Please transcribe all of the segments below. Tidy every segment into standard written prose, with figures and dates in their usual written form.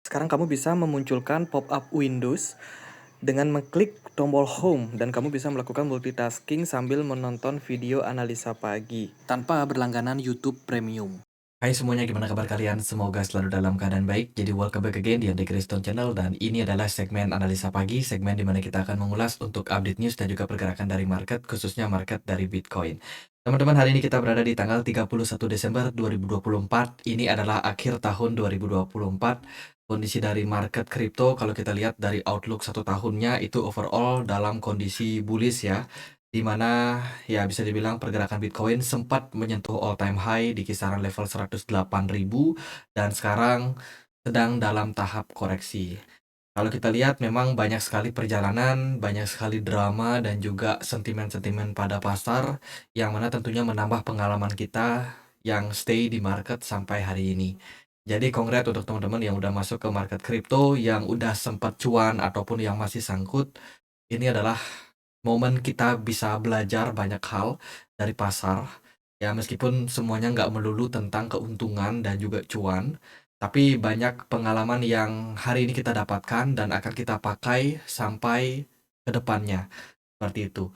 Sekarang kamu bisa memunculkan pop-up Windows dengan mengklik tombol Home dan kamu bisa melakukan multitasking sambil menonton video analisa pagi tanpa berlangganan YouTube Premium. Hai semuanya, gimana kabar kalian? Semoga selalu dalam keadaan baik. Jadi welcome back again di Andri Kriston Channel, dan ini adalah segmen analisa pagi, segmen di mana kita akan mengulas untuk update news dan juga pergerakan dari market, khususnya market dari Bitcoin. Teman-teman, hari ini kita berada di tanggal 31 Desember 2024. Ini adalah akhir tahun 2024. Kondisi dari market kripto, kalau kita lihat dari outlook satu tahunnya, itu overall dalam kondisi bullish ya, di mana ya bisa dibilang pergerakan Bitcoin sempat menyentuh all time high di kisaran level 108.000 dan sekarang sedang dalam tahap koreksi. Kalau kita lihat memang banyak sekali perjalanan, banyak sekali drama dan juga sentimen-sentimen pada pasar yang mana tentunya menambah pengalaman kita yang stay di market sampai hari ini. Jadi congrats untuk teman-teman yang udah masuk ke market kripto, yang udah sempat cuan ataupun yang masih sangkut. Ini adalah momen kita bisa belajar banyak hal dari pasar. Ya, meskipun semuanya nggak melulu tentang keuntungan dan juga cuan, tapi banyak pengalaman yang hari ini kita dapatkan dan akan kita pakai sampai ke depannya. Seperti itu.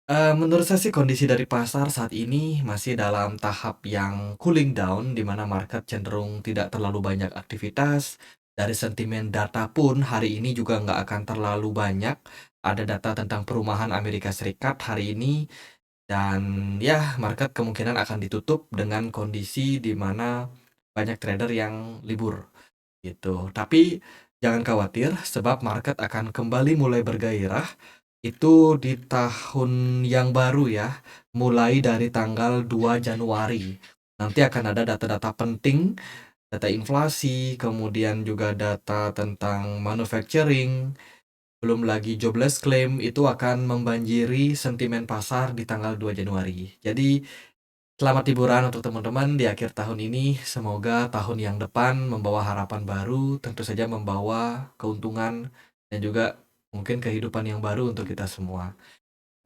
Menurut saya sih kondisi dari pasar saat ini masih dalam tahap yang cooling down, di mana market cenderung tidak terlalu banyak aktivitas. Dari sentimen data pun hari ini juga nggak akan terlalu banyak. Ada data tentang perumahan Amerika Serikat hari ini, dan ya market kemungkinan akan ditutup dengan kondisi di mana banyak trader yang libur gitu. Tapi jangan khawatir, sebab market akan kembali mulai bergairah itu di tahun yang baru ya, mulai dari tanggal 2 Januari. Nanti akan ada data-data penting, data inflasi, kemudian juga data tentang manufacturing, belum lagi jobless claim, itu akan membanjiri sentimen pasar di tanggal 2 Januari. Jadi selamat liburan untuk teman-teman di akhir tahun ini. Semoga tahun yang depan membawa harapan baru, tentu saja membawa keuntungan dan juga mungkin kehidupan yang baru untuk kita semua.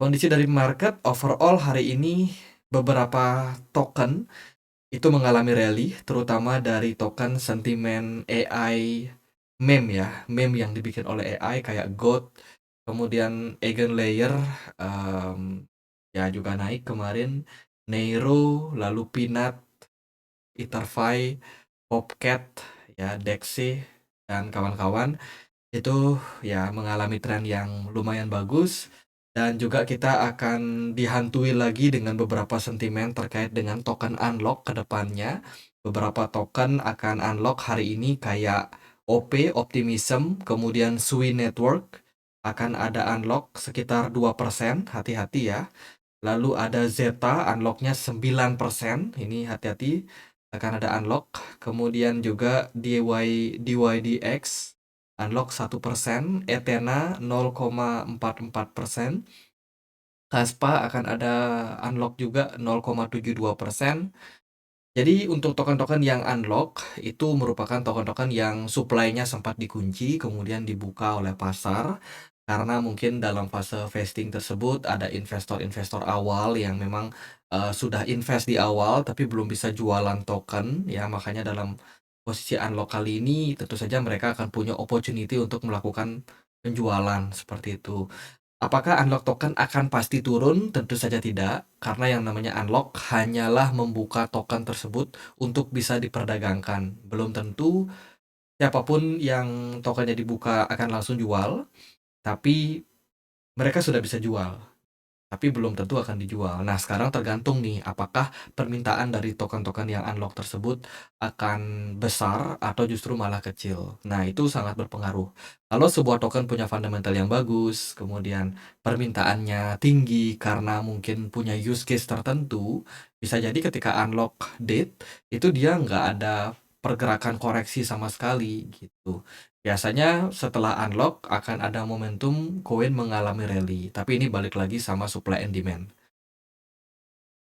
Kondisi dari market overall hari ini, beberapa token itu mengalami rally, terutama dari token sentimen AI meme ya, meme yang dibikin oleh AI kayak GOAT, kemudian Eigenlayer, ya juga naik kemarin, Neiro, lalu Peanut, Etherfi, Popcat, ya Dexy, dan kawan-kawan itu ya mengalami tren yang lumayan bagus, dan juga kita akan dihantui lagi dengan beberapa sentimen terkait dengan token unlock ke depannya. Beberapa token akan unlock hari ini kayak OP, Optimism, kemudian Sui Network akan ada unlock sekitar 2%, hati-hati ya. Lalu ada Zeta, unlocknya 9%, ini hati-hati, akan ada unlock. Kemudian juga DYDX, unlock 1%, Ethena 0,44%, Kaspa akan ada unlock juga 0,72%. Jadi untuk token-token yang unlock itu merupakan token-token yang supply-nya sempat dikunci kemudian dibuka oleh pasar, karena mungkin dalam fase vesting tersebut ada investor-investor awal yang memang sudah invest di awal tapi belum bisa jualan token ya, makanya dalam posisi unlock kali ini tentu saja mereka akan punya opportunity untuk melakukan penjualan seperti itu. Apakah unlock token akan pasti turun? Tentu saja tidak, karena yang namanya unlock hanyalah membuka token tersebut untuk bisa diperdagangkan. Belum tentu siapapun yang tokennya dibuka akan langsung jual, tapi mereka sudah bisa jual, tapi belum tentu akan dijual. Nah, sekarang tergantung nih, apakah permintaan dari token-token yang unlock tersebut akan besar atau justru malah kecil. Nah, itu sangat berpengaruh. Kalau sebuah token punya fundamental yang bagus, kemudian permintaannya tinggi karena mungkin punya use case tertentu, bisa jadi ketika unlock date, itu dia nggak ada pergerakan koreksi sama sekali gitu. Biasanya setelah unlock akan ada momentum koin mengalami rally, tapi ini balik lagi sama supply and demand.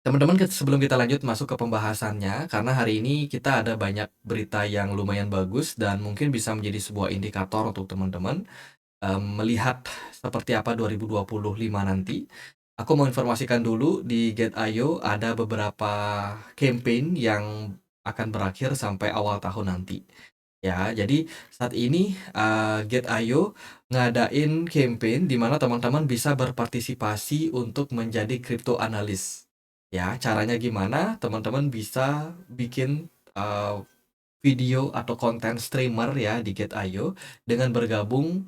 Teman-teman, sebelum kita lanjut masuk ke pembahasannya, karena hari ini kita ada banyak berita yang lumayan bagus dan mungkin bisa menjadi sebuah indikator untuk teman-teman melihat seperti apa 2025 nanti. Aku mau informasikan dulu di Get.io ada beberapa campaign yang akan berakhir sampai awal tahun nanti. Ya, jadi saat ini Get.io ngadain campaign di mana teman-teman bisa berpartisipasi untuk menjadi crypto analis. Ya, caranya gimana? Teman-teman bisa bikin video atau konten streamer ya di Get.io dengan bergabung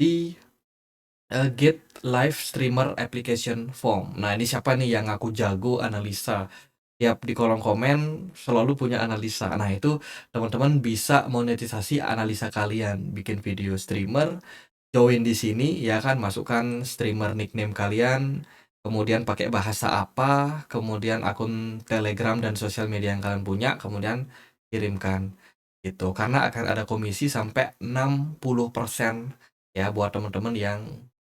di Get Live Streamer Application Form. Nah, ini siapa nih yang ngaku jago analisa? Tiap di kolom komen selalu punya analisa. Nah, itu teman-teman bisa monetisasi analisa kalian, bikin video streamer, join di sini ya kan, masukkan streamer nickname kalian, kemudian pakai bahasa apa, kemudian akun Telegram dan sosial media yang kalian punya, kemudian kirimkan gitu. Karena akan ada komisi sampai 60% ya buat teman-teman yang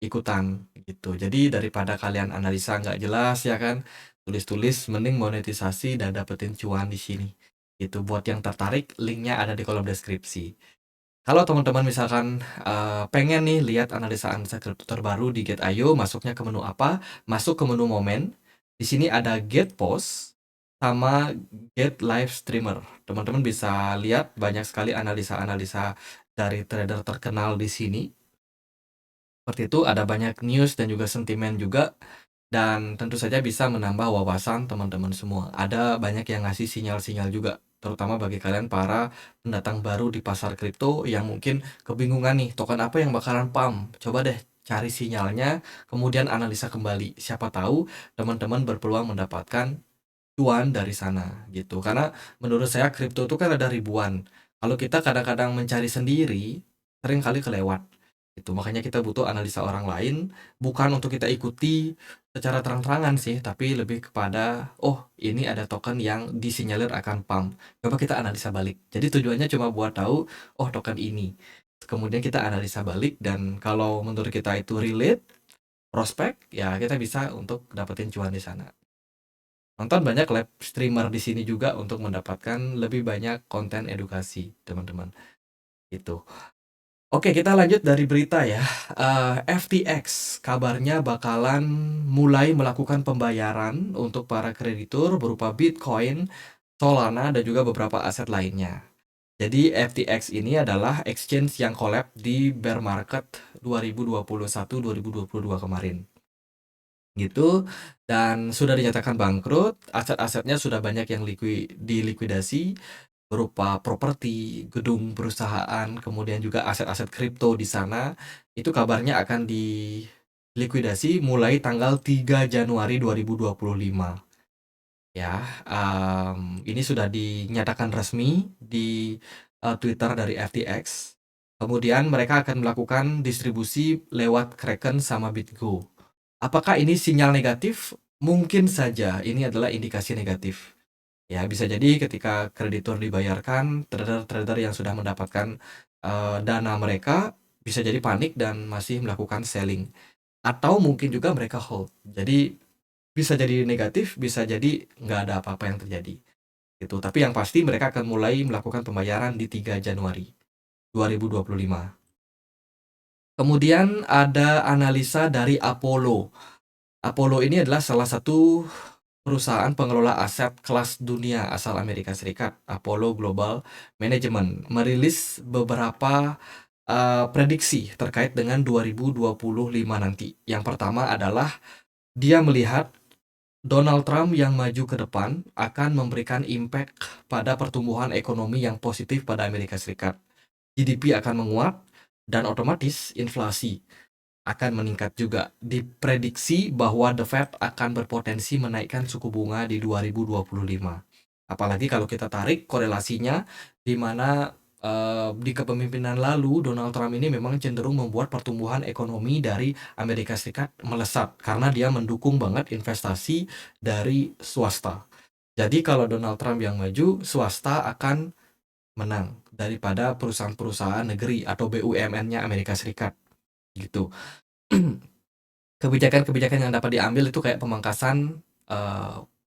ikutan gitu. Jadi daripada kalian analisa nggak jelas ya kan, tulis-tulis, mending monetisasi dan dapetin cuan di sini. Itu buat yang tertarik, linknya ada di kolom deskripsi. Kalau teman-teman misalkan pengen nih lihat analisa-analisa kripto terbaru di Get.io, masuknya ke menu apa? Masuk ke menu momen. Di sini ada Get Post sama Get Live Streamer. Teman-teman bisa lihat banyak sekali analisa-analisa dari trader terkenal di sini. Seperti itu, ada banyak news dan juga sentimen juga, dan tentu saja bisa menambah wawasan teman-teman semua. Ada banyak yang ngasih sinyal-sinyal juga, terutama bagi kalian para pendatang baru di pasar kripto yang mungkin kebingungan nih, token apa yang bakalan pump. Coba deh cari sinyalnya, kemudian analisa kembali. Siapa tahu teman-teman berpeluang mendapatkan cuan dari sana gitu. Karena menurut saya kripto itu kan ada ribuan. Kalau kita kadang-kadang mencari sendiri, sering kali kelewat. Itu makanya kita butuh analisa orang lain, bukan untuk kita ikuti secara terang-terangan sih, tapi lebih kepada, oh ini ada token yang disinyalir akan pump. Coba kita analisa balik. Jadi tujuannya cuma buat tahu, oh token ini. Kemudian kita analisa balik, dan kalau menurut kita itu relate, prospek, ya kita bisa untuk dapetin cuan di sana. Nonton banyak live streamer di sini juga untuk mendapatkan lebih banyak konten edukasi, teman-teman. Itu. Oke, kita lanjut dari berita ya. FTX kabarnya bakalan mulai melakukan pembayaran untuk para kreditur berupa Bitcoin, Solana, dan juga beberapa aset lainnya. Jadi FTX ini adalah exchange yang collab di bear market 2021-2022 kemarin. Gitu, dan sudah dinyatakan bangkrut, aset-asetnya sudah banyak yang dilikuidasi berupa properti, gedung perusahaan, kemudian juga aset-aset kripto di sana. Itu kabarnya akan dilikuidasi mulai tanggal 3 Januari 2025. Ya, ini sudah dinyatakan resmi di Twitter dari FTX. Kemudian mereka akan melakukan distribusi lewat Kraken sama BitGo. Apakah ini sinyal negatif? Mungkin saja ini adalah indikasi negatif. Ya, bisa jadi ketika kreditur dibayarkan, trader-trader yang sudah mendapatkan dana mereka bisa jadi panik dan masih melakukan selling. Atau mungkin juga mereka hold. Jadi bisa jadi negatif, bisa jadi nggak ada apa-apa yang terjadi. Gitu. Tapi yang pasti mereka akan mulai melakukan pembayaran di 3 Januari 2025. Kemudian ada analisa dari Apollo. Apollo ini adalah salah satu perusahaan pengelola aset kelas dunia asal Amerika Serikat. Apollo Global Management merilis beberapa prediksi terkait dengan 2025 nanti. Yang pertama adalah dia melihat Donald Trump yang maju ke depan akan memberikan impact pada pertumbuhan ekonomi yang positif pada Amerika Serikat. GDP akan menguat dan otomatis inflasi akan meningkat juga. Diprediksi bahwa The Fed akan berpotensi menaikkan suku bunga di 2025. Apalagi kalau kita tarik korelasinya, di mana di kepemimpinan lalu Donald Trump ini memang cenderung membuat pertumbuhan ekonomi dari Amerika Serikat melesat karena dia mendukung banget investasi dari swasta. Jadi kalau Donald Trump yang maju, swasta akan menang daripada perusahaan-perusahaan negeri atau BUMN-nya Amerika Serikat gitu. Kebijakan-kebijakan yang dapat diambil itu kayak pemangkasan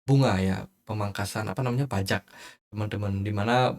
bunga ya, pemangkasan apa namanya, pajak, teman-teman, di mana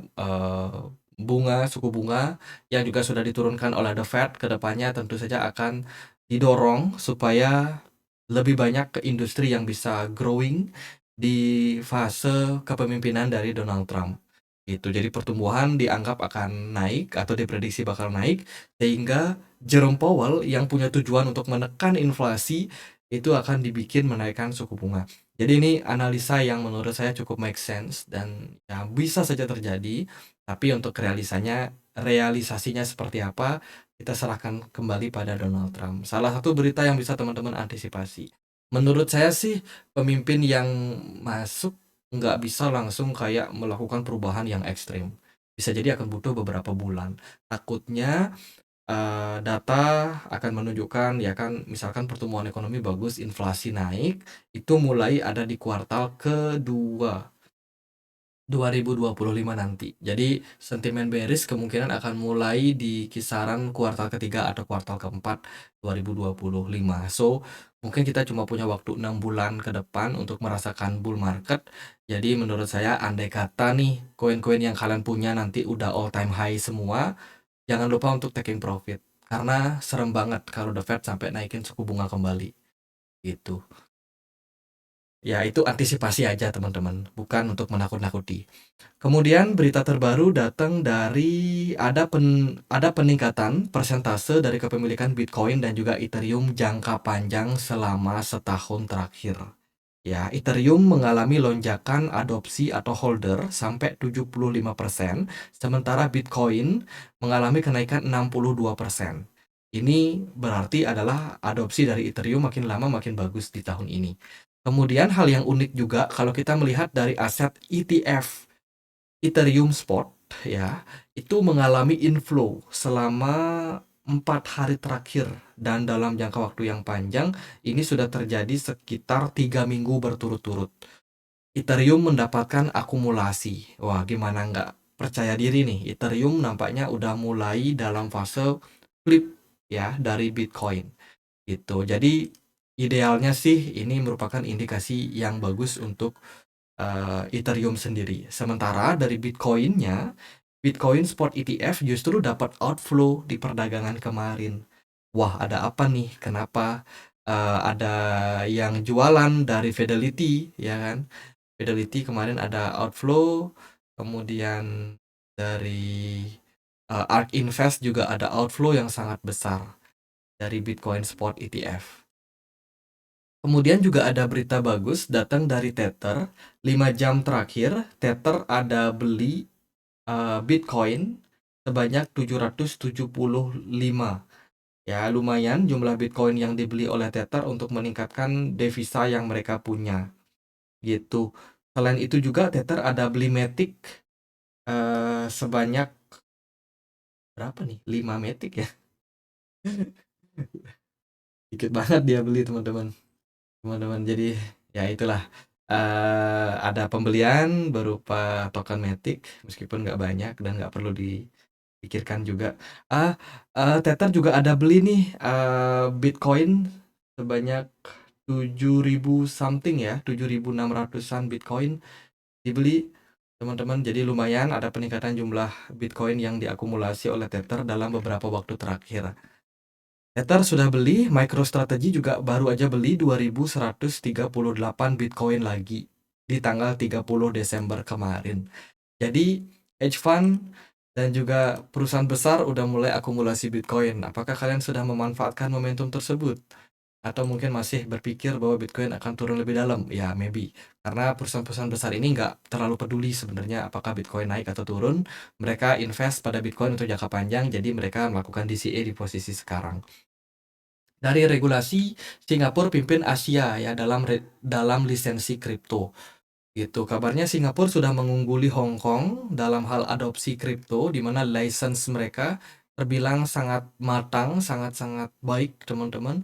suku bunga yang juga sudah diturunkan oleh The Fed ke depannya tentu saja akan didorong supaya lebih banyak ke industri yang bisa growing di fase kepemimpinan dari Donald Trump. Gitu. Jadi pertumbuhan dianggap akan naik atau diprediksi bakal naik, sehingga Jerome Powell yang punya tujuan untuk menekan inflasi itu akan dibikin menaikkan suku bunga. Jadi ini analisa yang menurut saya cukup make sense dan ya bisa saja terjadi, tapi untuk realisasinya seperti apa, kita serahkan kembali pada Donald Trump. Salah satu berita yang bisa teman-teman antisipasi. Menurut saya sih pemimpin yang masuk nggak bisa langsung kayak melakukan perubahan yang ekstrim. Bisa jadi akan butuh beberapa bulan. Takutnya data akan menunjukkan ya kan, misalkan pertumbuhan ekonomi bagus, inflasi naik, itu mulai ada di kuartal kedua 2025 nanti. Jadi sentimen bearish kemungkinan akan mulai di kisaran kuartal ketiga atau kuartal keempat 2025. So, mungkin kita cuma punya waktu 6 bulan ke depan untuk merasakan bull market. Jadi menurut saya andai kata nih koin-koin yang kalian punya nanti udah all time high semua, jangan lupa untuk taking profit. Karena serem banget kalau The Fed sampai naikin suku bunga kembali. Gitu. Ya, itu antisipasi aja teman-teman, bukan untuk menakut-nakuti. Kemudian berita terbaru datang dari ada peningkatan persentase dari kepemilikan Bitcoin dan juga Ethereum jangka panjang selama setahun terakhir. Ya, Ethereum mengalami lonjakan adopsi atau holder sampai 75%, sementara Bitcoin mengalami kenaikan 62%. Ini berarti adalah adopsi dari Ethereum makin lama makin bagus di tahun ini. Kemudian hal yang unik juga kalau kita melihat dari aset ETF Ethereum Spot ya, itu mengalami inflow selama 4 hari terakhir dan dalam jangka waktu yang panjang ini sudah terjadi sekitar 3 minggu berturut-turut. Ethereum mendapatkan akumulasi. Wah, gimana nggak percaya diri nih? Ethereum nampaknya udah mulai dalam fase flip ya dari Bitcoin. Gitu. Jadi idealnya sih ini merupakan indikasi yang bagus untuk Ethereum sendiri. Sementara dari Bitcoin-nya, Bitcoin Spot ETF justru dapat outflow di perdagangan kemarin. Wah, ada apa nih? Kenapa ada yang jualan dari Fidelity, ya kan? Fidelity kemarin ada outflow, kemudian dari ARK Invest juga ada outflow yang sangat besar dari Bitcoin Spot ETF. Kemudian juga ada berita bagus datang dari Tether. 5 jam terakhir, Tether ada beli Bitcoin sebanyak 775. Ya, lumayan jumlah Bitcoin yang dibeli oleh Tether untuk meningkatkan devisa yang mereka punya. Gitu. Selain itu juga Tether ada beli Matic sebanyak berapa nih? 5 Matic ya. Dikit banget dia beli teman-teman. Jadi ya itulah ada pembelian berupa token Matic meskipun nggak banyak dan nggak perlu dipikirkan juga. Tether juga ada beli nih Bitcoin sebanyak 7.000 something ya, 7.600-an Bitcoin dibeli teman-teman. Jadi lumayan ada peningkatan jumlah Bitcoin yang diakumulasi oleh Tether dalam beberapa waktu terakhir. Tether sudah beli, MicroStrategy juga baru aja beli 2.138 Bitcoin lagi di tanggal 30 Desember kemarin. Jadi hedge fund dan juga perusahaan besar udah mulai akumulasi Bitcoin. Apakah kalian sudah memanfaatkan momentum tersebut? Atau mungkin masih berpikir bahwa Bitcoin akan turun lebih dalam? Ya, maybe. Karena perusahaan-perusahaan besar ini nggak terlalu peduli sebenarnya apakah Bitcoin naik atau turun. Mereka invest pada Bitcoin untuk jangka panjang, jadi mereka melakukan DCA di posisi sekarang. Dari regulasi, Singapura pimpin Asia ya dalam lisensi kripto. Gitu. Kabarnya Singapura sudah mengungguli Hong Kong dalam hal adopsi kripto, di mana license mereka terbilang sangat matang, sangat-sangat baik teman-teman.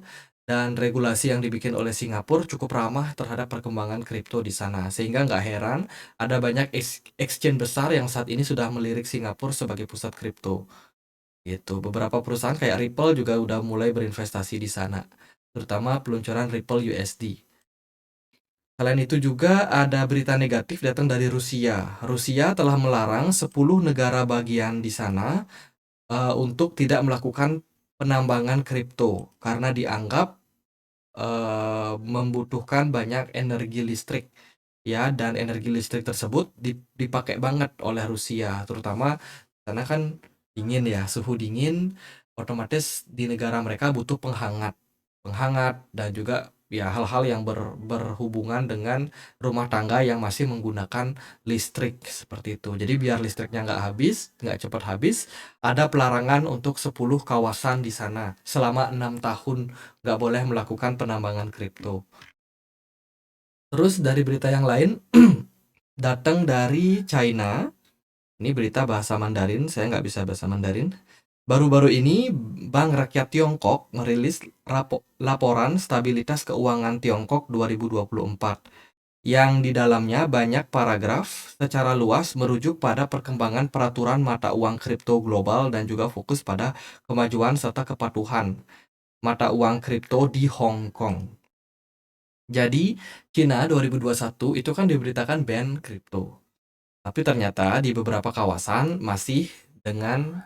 Dan regulasi yang dibikin oleh Singapura cukup ramah terhadap perkembangan kripto di sana. Sehingga nggak heran ada banyak exchange besar yang saat ini sudah melirik Singapura sebagai pusat kripto. Gitu. Beberapa perusahaan kayak Ripple juga udah mulai berinvestasi di sana, terutama peluncuran Ripple USD. Selain itu juga ada berita negatif datang dari Rusia. Rusia telah melarang 10 negara bagian di sana untuk tidak melakukan penambangan kripto karena dianggap membutuhkan banyak energi listrik. ya, dan energi listrik tersebut dipakai banget oleh Rusia, terutama karena kan dingin ya, suhu dingin, otomatis di negara mereka butuh penghangat, dan juga ya hal-hal yang berhubungan dengan rumah tangga yang masih menggunakan listrik seperti itu. Jadi biar listriknya nggak cepat habis, ada pelarangan untuk 10 kawasan di sana selama 6 tahun nggak boleh melakukan penambangan kripto. Terus dari berita yang lain, datang dari China. Ini berita bahasa Mandarin, saya nggak bisa bahasa Mandarin. Baru-baru ini, Bank Rakyat Tiongkok merilis laporan stabilitas keuangan Tiongkok 2024, yang di dalamnya banyak paragraf secara luas merujuk pada perkembangan peraturan mata uang kripto global dan juga fokus pada kemajuan serta kepatuhan mata uang kripto di Hong Kong. Jadi, Cina 2021 itu kan diberitakan ban kripto. Tapi ternyata di beberapa kawasan masih dengan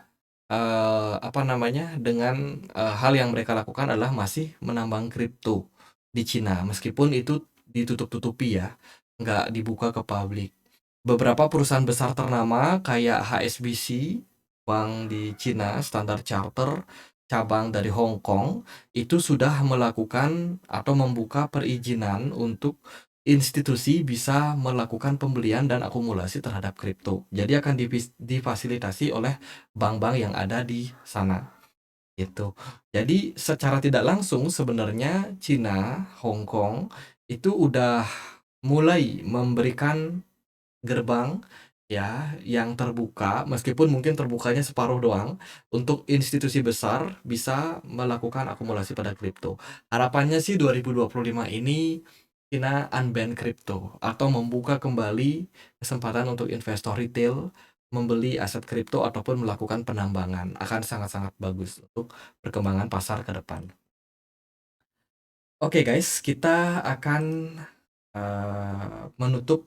hal yang mereka lakukan adalah masih menambang kripto di Cina, meskipun itu ditutup-tutupi ya, nggak dibuka ke publik. Beberapa perusahaan besar ternama kayak HSBC, bank di Cina, Standard Chartered, cabang dari Hong Kong, itu sudah melakukan atau membuka perizinan untuk institusi bisa melakukan pembelian dan akumulasi terhadap kripto. Jadi akan difasilitasi oleh bank-bank yang ada di sana, gitu. Jadi secara tidak langsung sebenarnya Cina, Hong Kong itu udah mulai memberikan gerbang ya yang terbuka, meskipun mungkin terbukanya separuh doang, untuk institusi besar bisa melakukan akumulasi pada kripto. Harapannya sih 2025 ini China unban kripto atau membuka kembali kesempatan untuk investor retail membeli aset kripto ataupun melakukan penambangan. Akan sangat-sangat bagus untuk perkembangan pasar ke depan. Oke guys, kita akan menutup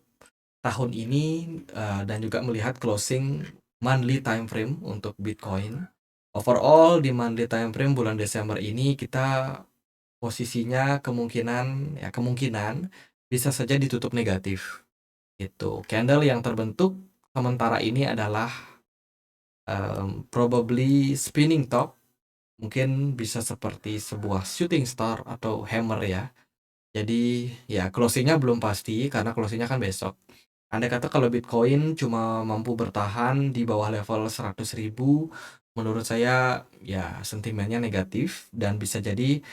tahun ini dan juga melihat closing monthly time frame untuk Bitcoin. Overall di monthly time frame bulan Desember ini kita posisinya kemungkinan bisa saja ditutup negatif. Itu candle yang terbentuk sementara ini adalah probably spinning top, mungkin bisa seperti sebuah shooting star atau hammer ya. Jadi ya closingnya belum pasti karena closingnya kan besok. Andai kata kalau Bitcoin cuma mampu bertahan di bawah level 100.000, menurut saya ya sentimennya negatif dan bisa jadi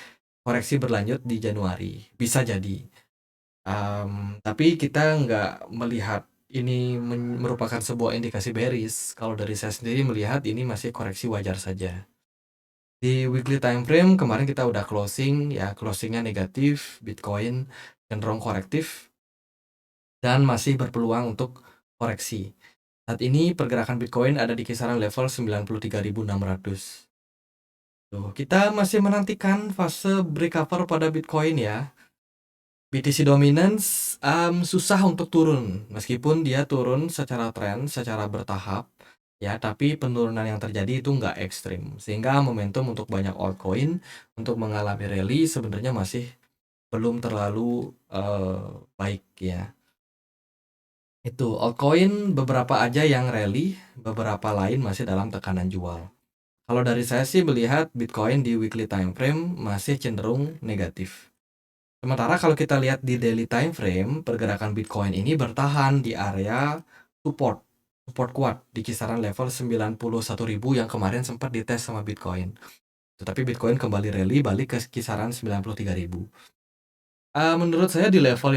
koreksi berlanjut di Januari. Bisa jadi. Tapi kita nggak melihat ini merupakan sebuah indikasi bearish. Kalau dari saya sendiri melihat ini masih koreksi wajar saja. Di weekly time frame kemarin kita udah closing, ya closingnya negatif, Bitcoin cenderung korektif dan masih berpeluang untuk koreksi. Saat ini pergerakan Bitcoin ada di kisaran level 93.600. Tuh, kita masih menantikan fase recover pada Bitcoin ya. BTC Dominance susah untuk turun, meskipun dia turun secara tren, secara bertahap, ya, tapi penurunan yang terjadi itu nggak ekstrim, sehingga momentum untuk banyak altcoin untuk mengalami rally sebenarnya masih belum terlalu baik ya. Itu altcoin beberapa aja yang rally, beberapa lain masih dalam tekanan jual. Kalau dari saya sih melihat Bitcoin di weekly time frame masih cenderung negatif. Sementara kalau kita lihat di daily time frame, pergerakan Bitcoin ini bertahan di area support kuat di kisaran level 91.000 yang kemarin sempat dites sama Bitcoin. Tetapi Bitcoin kembali rally balik ke kisaran 93.000. Menurut saya di level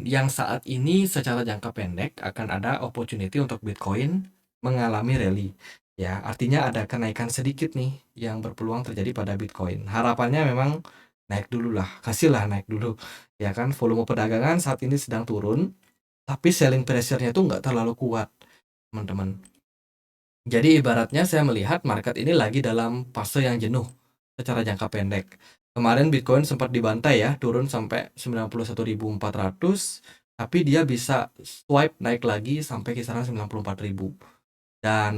yang saat ini secara jangka pendek akan ada opportunity untuk Bitcoin mengalami rally. Ya, artinya ada kenaikan sedikit nih yang berpeluang terjadi pada Bitcoin. Harapannya memang naik dulu lah, kasihlah naik dulu. Ya kan, volume perdagangan saat ini sedang turun, tapi selling pressure-nya tuh nggak terlalu kuat, teman-teman. Jadi ibaratnya saya melihat market ini lagi dalam fase yang jenuh secara jangka pendek. Kemarin Bitcoin sempat dibantai ya, turun sampai 91.400, tapi dia bisa swipe naik lagi sampai kisaran 94.000. Dan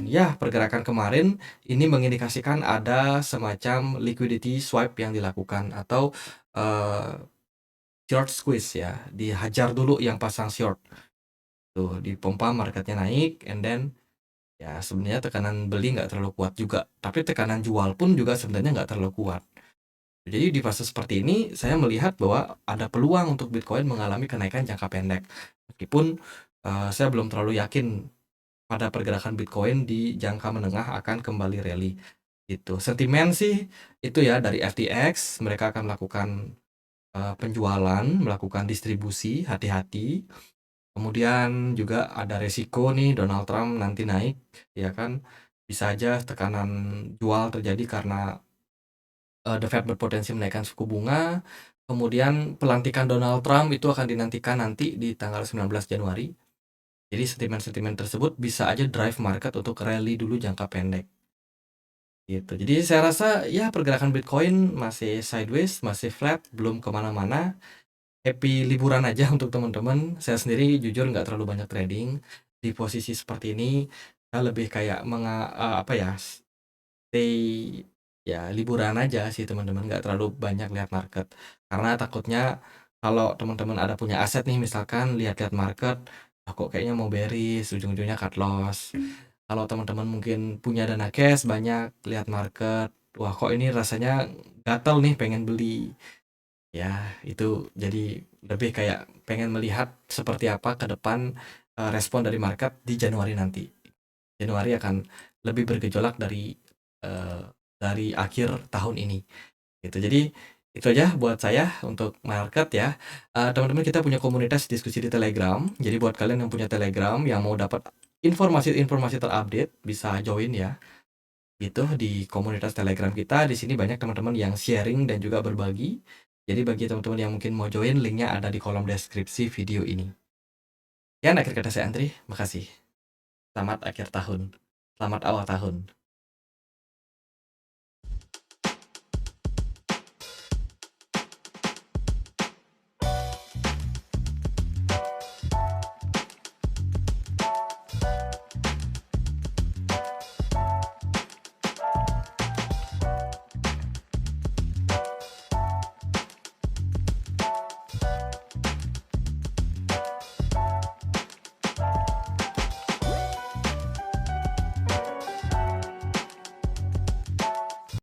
ya pergerakan kemarin ini mengindikasikan ada semacam liquidity swipe yang dilakukan atau short squeeze ya, dihajar dulu yang pasang short. Tuh, dipompa marketnya naik, and then ya sebenarnya tekanan beli nggak terlalu kuat juga, tapi tekanan jual pun juga sebenarnya nggak terlalu kuat. Jadi di fase seperti ini saya melihat bahwa ada peluang untuk Bitcoin mengalami kenaikan jangka pendek. Meskipun saya belum terlalu yakin pada pergerakan Bitcoin di jangka menengah akan kembali rally. Gitu. Sentimen sih itu ya dari FTX, mereka akan melakukan penjualan, melakukan distribusi, hati-hati. Kemudian juga ada resiko nih Donald Trump nanti naik, ya kan? Bisa aja tekanan jual terjadi karena The Fed berpotensi menaikkan suku bunga. Kemudian pelantikan Donald Trump itu akan dinantikan nanti di tanggal 19 Januari. Jadi sentimen-sentimen tersebut bisa aja drive market untuk rally dulu jangka pendek. Gitu. Jadi saya rasa ya pergerakan Bitcoin masih sideways, masih flat, belum kemana-mana. Happy liburan aja untuk teman-teman. Saya sendiri jujur nggak terlalu banyak trading di posisi seperti ini. Saya lebih kayak apa ya, stay ya liburan aja sih teman-teman, nggak terlalu banyak lihat market. Karena takutnya kalau teman-teman ada punya aset nih, misalkan lihat-lihat market, kok kayaknya mau bearish, ujung-ujungnya cut loss. Kalau teman-teman mungkin punya dana cash banyak, lihat market, wah kok ini rasanya gatel nih pengen beli. Ya, itu jadi lebih kayak pengen melihat seperti apa ke depan respon dari market di Januari nanti. Januari akan lebih bergejolak dari akhir tahun ini. Gitu. Jadi itu aja buat saya untuk market ya. Teman-teman, kita punya komunitas diskusi di Telegram. Jadi buat kalian yang punya Telegram yang mau dapat informasi-informasi terupdate bisa join ya. Gitu di komunitas Telegram kita. Di sini banyak teman-teman yang sharing dan juga berbagi. Jadi bagi teman-teman yang mungkin mau join, linknya ada di kolom deskripsi video ini. Ya, akhir kata saya Andri, makasih. Selamat akhir tahun. Selamat awal tahun.